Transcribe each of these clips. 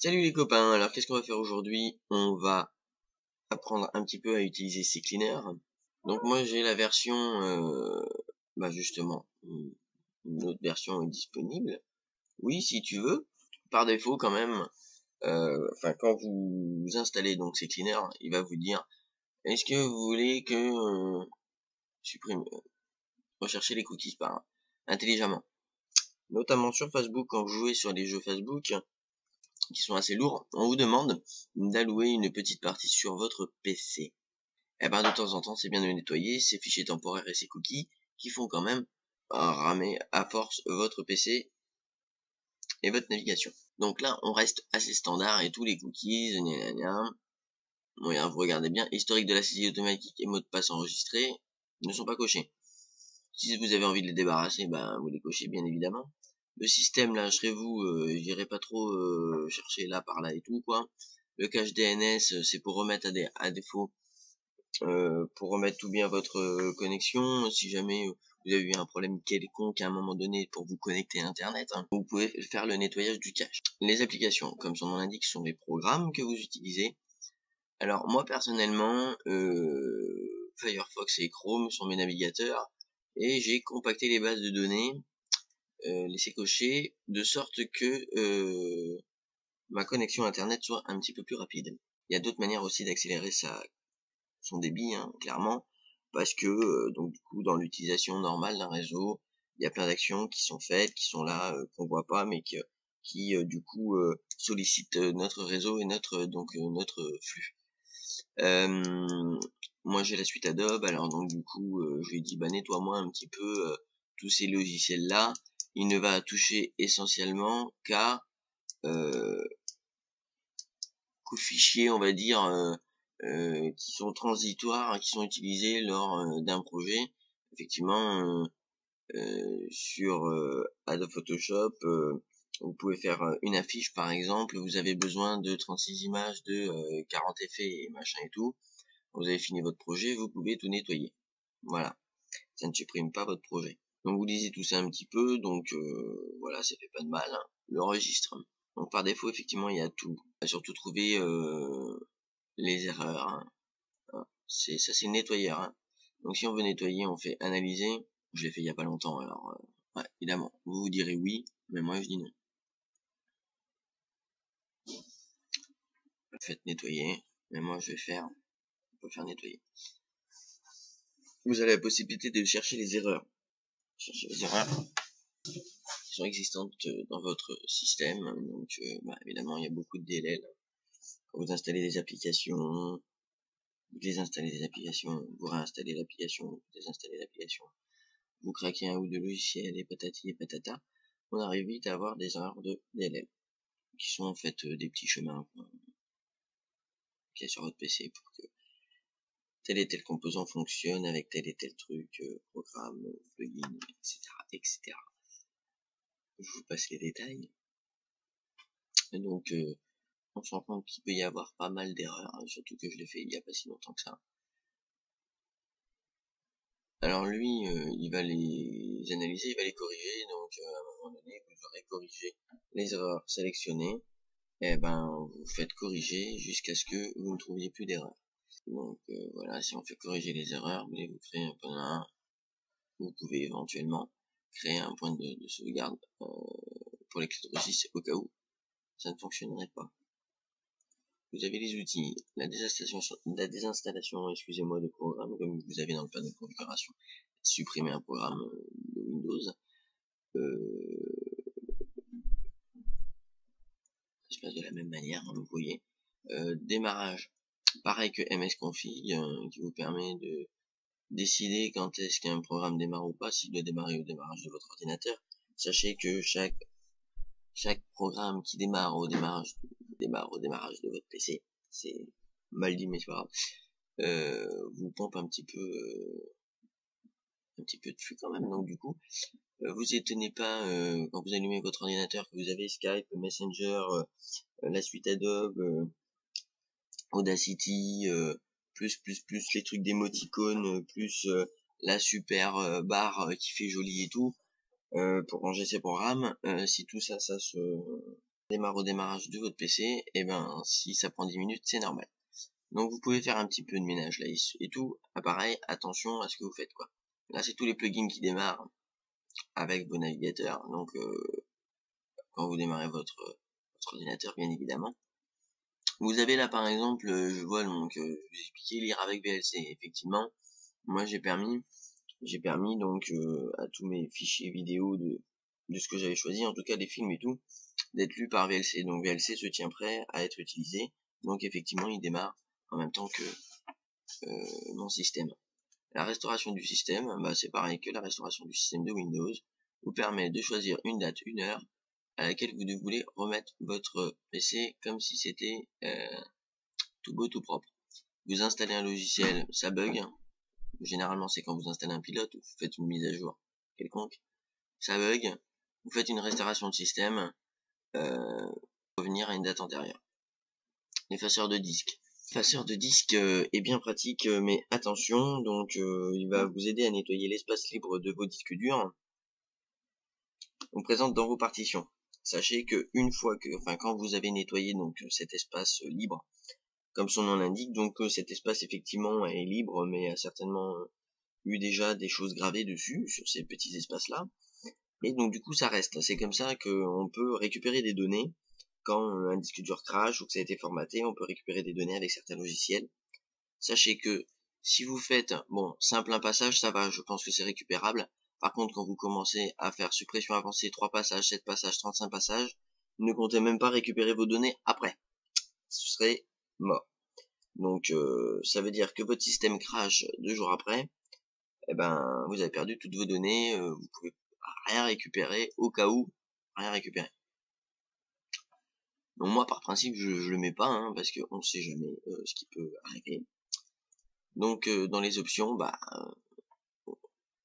Salut les copains, alors qu'est-ce qu'on va faire aujourd'hui? On va apprendre un petit peu à utiliser CCleaner. Donc moi j'ai la version, justement, une autre version est disponible. Oui, si tu veux, par défaut quand même, quand vous installez donc CCleaner, il va vous dire, est-ce que vous voulez que supprime, rechercher les cookies par intelligemment. Notamment sur Facebook, quand vous jouez sur les jeux Facebook, qui sont assez lourds, on vous demande d'allouer une petite partie sur votre PC. Et ben de temps en temps, c'est bien de nettoyer ces fichiers temporaires et ces cookies qui font quand même ramer à force votre PC et votre navigation. Donc là, on reste assez standard et tous les cookies, gna gna gna. Bon, vous regardez bien, historique de la saisie automatique et mot de passe enregistré ne sont pas cochés. Si vous avez envie de les débarrasser, vous les cochez bien évidemment. Le système, lâcherez-vous, j'irai pas trop chercher là par là et tout quoi. Le cache DNS, c'est pour remettre à défaut, pour remettre tout bien votre connexion. Si jamais vous avez eu un problème quelconque à un moment donné pour vous connecter à internet, vous pouvez faire le nettoyage du cache. Les applications, comme son nom l'indique, sont les programmes que vous utilisez. Alors moi personnellement, Firefox et Chrome sont mes navigateurs et j'ai compacté les bases de données, laissé cocher, de sorte que ma connexion internet soit un petit peu plus rapide. Il y a d'autres manières aussi d'accélérer son débit, clairement, parce que donc du coup dans l'utilisation normale d'un réseau, il y a plein d'actions qui sont faites, qui sont là, qu'on voit pas, mais qui du coup sollicitent notre réseau et notre flux. Moi j'ai la suite Adobe, alors donc du coup je lui ai dit nettoie-moi un petit peu tous ces logiciels là. Il ne va toucher essentiellement qu'aux fichiers, on va dire, qui sont transitoires, qui sont utilisés lors d'un projet. Effectivement, sur Adobe Photoshop, vous pouvez faire une affiche par exemple, vous avez besoin de 36 images, de 40 effets et machin et tout. Vous avez fini votre projet, vous pouvez tout nettoyer. Voilà, ça ne supprime pas votre projet. Donc vous lisez tout ça un petit peu, donc voilà, ça fait pas de mal. Le registre. Donc par défaut, effectivement, il y a tout. On va surtout trouver les erreurs. C'est le nettoyeur. Donc si on veut nettoyer, on fait analyser. Je l'ai fait il y a pas longtemps, alors évidemment, vous direz oui, mais moi je dis non. Faites nettoyer, mais moi je vais faire, on peut faire nettoyer. Vous avez la possibilité de chercher les erreurs. Chercher les erreurs qui sont existantes dans votre système. Donc évidemment, il y a beaucoup de DLL. Quand vous installez des applications, vous désinstallez des applications, vous réinstallez l'application, vous désinstallez l'application, vous craquez un ou deux logiciels et patati et patata, on arrive vite à avoir des erreurs de DLL, qui sont en fait des petits chemins qu'il y a sur votre PC pour que tel et tel composant fonctionne avec tel et tel truc, programme, plugin, etc., etc. Je vous passe les détails. Et donc, on se rend compte qu'il peut y avoir pas mal d'erreurs, surtout que je l'ai fait il y a pas si longtemps que ça. Alors lui, il va les analyser, il va les corriger, donc à un moment donné, vous aurez corrigé les erreurs sélectionnées, et vous faites corriger jusqu'à ce que vous ne trouviez plus d'erreurs. Donc voilà, si on fait corriger les erreurs, vous créez un point, vous pouvez éventuellement créer un point de sauvegarde pour les clés de registre au cas où ça ne fonctionnerait pas. Vous avez les outils, la désinstallation, excusez-moi, de programme, comme vous avez dans le panneau de configuration. Supprimer un programme de Windows. Ça se passe de la même manière, vous voyez. Démarrage, pareil que msconfig, qui vous permet de décider quand est-ce qu'un programme démarre ou pas, s'il doit démarrer au démarrage de votre ordinateur. Sachez que chaque programme qui démarre au démarrage de votre PC, c'est mal dit mais c'est pas grave, vous pompe un petit peu de flux quand même. Donc du coup, vous étonnez pas quand vous allumez votre ordinateur que vous avez Skype, Messenger, la suite Adobe, Audacity, plus les trucs d'émoticônes, plus la super barre qui fait joli et tout, pour ranger ses programmes. Si tout ça se démarre au démarrage de votre PC, et ben si ça prend 10 minutes, c'est normal. Donc vous pouvez faire un petit peu de ménage là et tout. Pareil, attention à ce que vous faites quoi. Là c'est tous les plugins qui démarrent avec vos navigateurs. Donc quand vous démarrez votre ordinateur bien évidemment. Vous avez là par exemple, je vois donc je vous expliquer lire avec VLC. Effectivement, moi j'ai permis donc à tous mes fichiers vidéo de ce que j'avais choisi, en tout cas les films et tout, d'être lus par VLC. Donc VLC se tient prêt à être utilisé. Donc effectivement il démarre en même temps que mon système. La restauration du système, bah, c'est pareil que la restauration du système de Windows, vous permet de choisir une date, une heure, à laquelle vous voulez remettre votre PC comme si c'était tout beau, tout propre. Vous installez un logiciel, ça bug. Généralement, c'est quand vous installez un pilote ou vous faites une mise à jour quelconque. Ça bug. Vous faites une restauration de système, revenir à une date antérieure. L'effaceur de disque. L'effaceur de disque est bien pratique, mais attention, donc il va vous aider à nettoyer l'espace libre de vos disques durs. On présente dans vos partitions. Sachez que quand vous avez nettoyé donc cet espace libre, comme son nom l'indique, donc cet espace effectivement est libre, mais a certainement eu déjà des choses gravées dessus, sur ces petits espaces-là. Et donc du coup ça reste. C'est comme ça qu'on peut récupérer des données. Quand un disque dur crash ou que ça a été formaté, on peut récupérer des données avec certains logiciels. Sachez que si vous faites, bon, simple un passage, ça va, je pense que c'est récupérable. Par contre, quand vous commencez à faire suppression avancée, 3 passages, 7 passages, 35 passages, ne comptez même pas récupérer vos données après. Ce serait mort. Donc, ça veut dire que votre système crash 2 jours après, eh ben, vous avez perdu toutes vos données, vous pouvez rien récupérer, au cas où, rien récupérer. Donc moi, par principe, je le mets pas, hein, parce qu'on ne sait jamais ce qui peut arriver. Donc, dans les options, bah,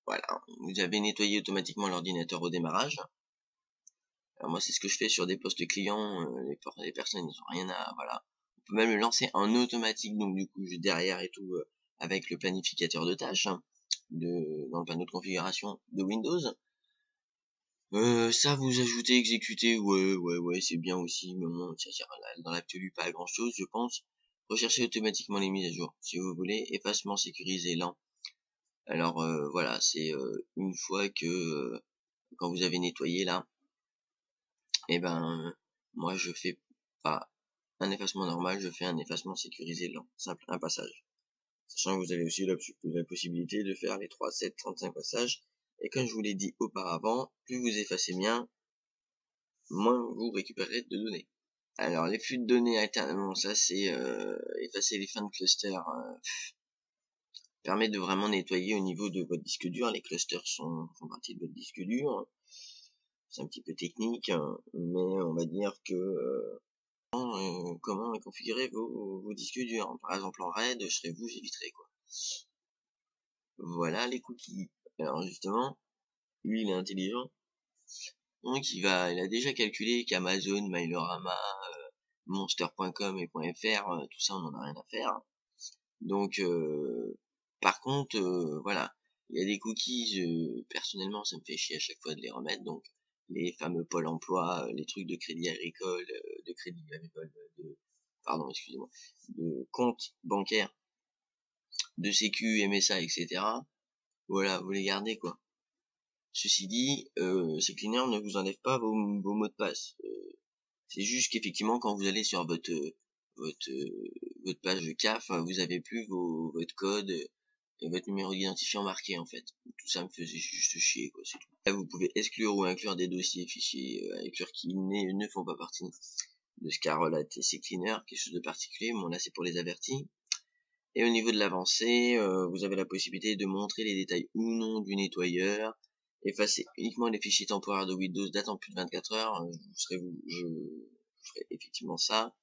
voilà, vous avez nettoyé automatiquement l'ordinateur au démarrage. Alors moi, c'est ce que je fais sur des postes clients, les personnes, ils ont rien à, voilà. On peut même le lancer en automatique, donc du coup, derrière et tout, avec le planificateur de tâches, hein, dans le panneau de configuration de Windows. Ça, vous ajoutez exécuter, ouais, c'est bien aussi, mais bon, ça sert dans l'absolu pas à grand chose, je pense. Recherchez automatiquement les mises à jour, si vous voulez. Effacement sécurisé lent. Alors, voilà, c'est une fois que, quand vous avez nettoyé là, et ben, moi je fais pas un effacement normal, je fais un effacement sécurisé lent, simple, un passage. Sachant que vous avez aussi la possibilité de faire les 3, 7, 35 passages. Et comme je vous l'ai dit auparavant, plus vous effacez bien, moins vous récupérez de données. Alors les flux de données alternement, ça c'est effacer les fins de cluster, permet de vraiment nettoyer au niveau de votre disque dur. Les clusters font partie de votre disque dur. C'est un petit peu technique, hein, mais on va dire que comment configurer vos disques durs. Par exemple en RAID, je serais vous, j'éviterai quoi. Voilà les cookies. Alors justement, lui il est intelligent. Donc il a déjà calculé qu'Amazon, Mailorama, Monster.com et .fr, tout ça on en a rien à faire. Donc par contre, voilà, il y a des cookies, personnellement ça me fait chier à chaque fois de les remettre, donc les fameux Pôle emploi, les trucs de crédit agricole, pardon, excusez-moi, de compte bancaire, de sécu, MSA, etc. Voilà, vous les gardez quoi. Ceci dit, ces cleaners ne vous enlèvent pas vos mots de passe. C'est juste qu'effectivement, quand vous allez sur votre, votre page de CAF, vous avez plus votre code et votre numéro d'identifiant marqué en fait. Tout ça me faisait juste chier quoi, c'est tout. Là, vous pouvez exclure ou inclure des dossiers, fichiers à inclure qui ne font pas partie de ce qu'a relaté CCleaner, quelque chose de particulier. Bon là c'est pour les avertis. Et au niveau de l'avancée, vous avez la possibilité de montrer les détails ou non du nettoyeur, effacer uniquement les fichiers temporaires de Windows datant plus de 24 heures, je ferai effectivement ça.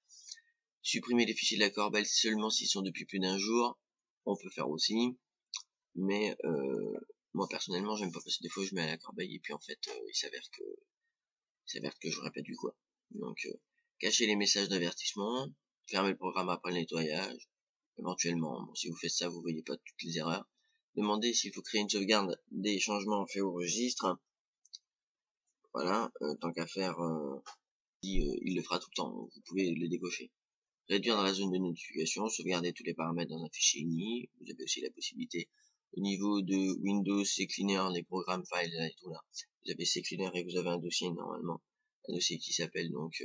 Supprimer les fichiers de la corbeille seulement s'ils sont depuis plus d'un jour, on peut faire aussi, mais moi personnellement j'aime pas parce que des fois je mets à la corbeille et puis en fait il s'avère que j'aurais pas dû quoi. Donc cacher les messages d'avertissement, fermer le programme après le nettoyage, éventuellement. Bon, si vous faites ça, vous voyez pas toutes les erreurs. Demandez s'il faut créer une sauvegarde des changements faits au registre. Voilà, tant qu'à faire, il le fera tout le temps, vous pouvez le décocher. Réduire dans la zone de notification, sauvegarder tous les paramètres dans un fichier INI. Vous avez aussi la possibilité au niveau de Windows, CCleaner, les programmes, files et tout là. Vous avez CCleaner et vous avez un dossier normalement, un dossier qui s'appelle donc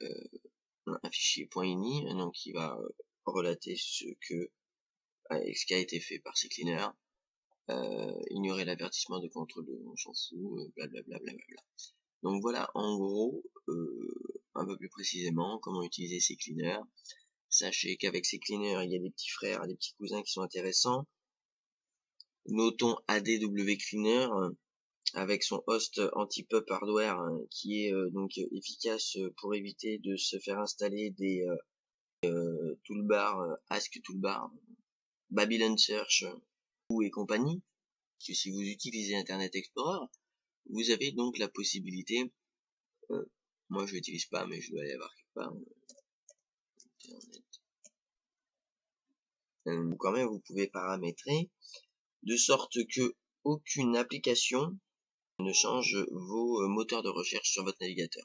un fichier .ini, donc qui va relater ce qui a été fait par CCleaner. Ignorer l'avertissement de contrôle, on s'en fout, blablabla. Donc voilà, en gros, un peu plus précisément, comment utiliser CCleaner. Sachez qu'avec CCleaner, il y a des petits frères, des petits cousins qui sont intéressants. Notons ADW Cleaner, avec son host anti-pup hardware, qui est donc efficace pour éviter de se faire installer des toolbars, Ask Toolbar, Babylon Search et compagnie. Parce que si vous utilisez Internet Explorer, vous avez donc la possibilité, moi je l'utilise pas mais je dois aller avoir quelque part, quand même vous pouvez paramétrer de sorte que aucune application ne change vos moteurs de recherche sur votre navigateur.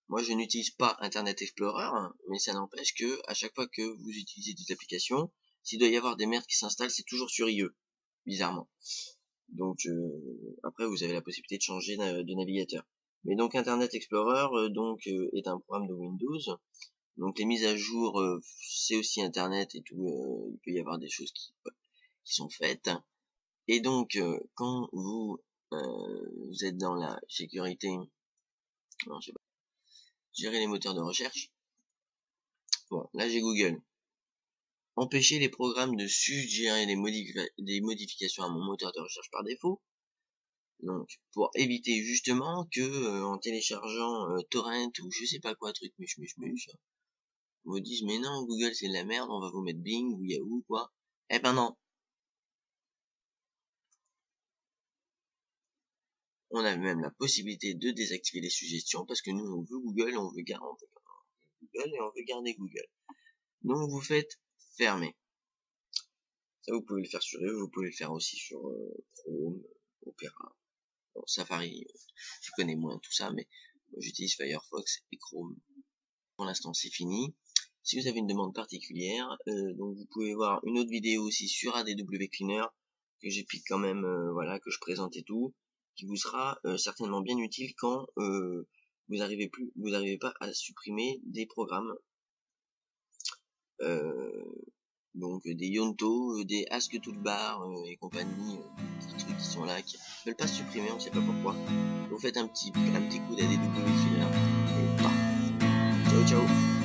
Moi je n'utilise pas Internet Explorer, mais ça n'empêche que à chaque fois que vous utilisez des applications, s'il doit y avoir des merdes qui s'installent, c'est toujours sur IE, bizarrement. Donc après vous avez la possibilité de changer de navigateur. Mais donc Internet Explorer est un programme de Windows. Donc les mises à jour, c'est aussi Internet et tout, il peut y avoir des choses qui sont faites. Et donc quand vous êtes dans la sécurité, non, je sais pas, gérer les moteurs de recherche. Bon, là j'ai Google. Empêcher les programmes de suggérer des modifications à mon moteur de recherche par défaut. Donc, pour éviter justement que, en téléchargeant Torrent ou je sais pas quoi, truc muche, vous disent mais non, Google c'est de la merde, on va vous mettre Bing ou Yahoo quoi. Eh ben non. On a même la possibilité de désactiver les suggestions parce que nous on veut Google, on veut garder Google et on veut garder Google. Donc vous faites fermer. Ça vous pouvez le faire sur eux, vous pouvez le faire aussi sur Chrome, Opera. Bon, Safari, je connais moins tout ça, mais j'utilise Firefox et Chrome. Pour l'instant, c'est fini. Si vous avez une demande particulière, donc vous pouvez voir une autre vidéo aussi sur ADW Cleaner que j'explique quand même, voilà, que je présente et tout, qui vous sera certainement bien utile quand vous n'arrivez pas à supprimer des programmes, donc des Yonto, des Ask Toolbar et compagnie, des trucs qui sont là, qui veulent pas se supprimer, on sait pas pourquoi. Vous faites un petit coup d'ADW Cleaner et paf, ciao ciao.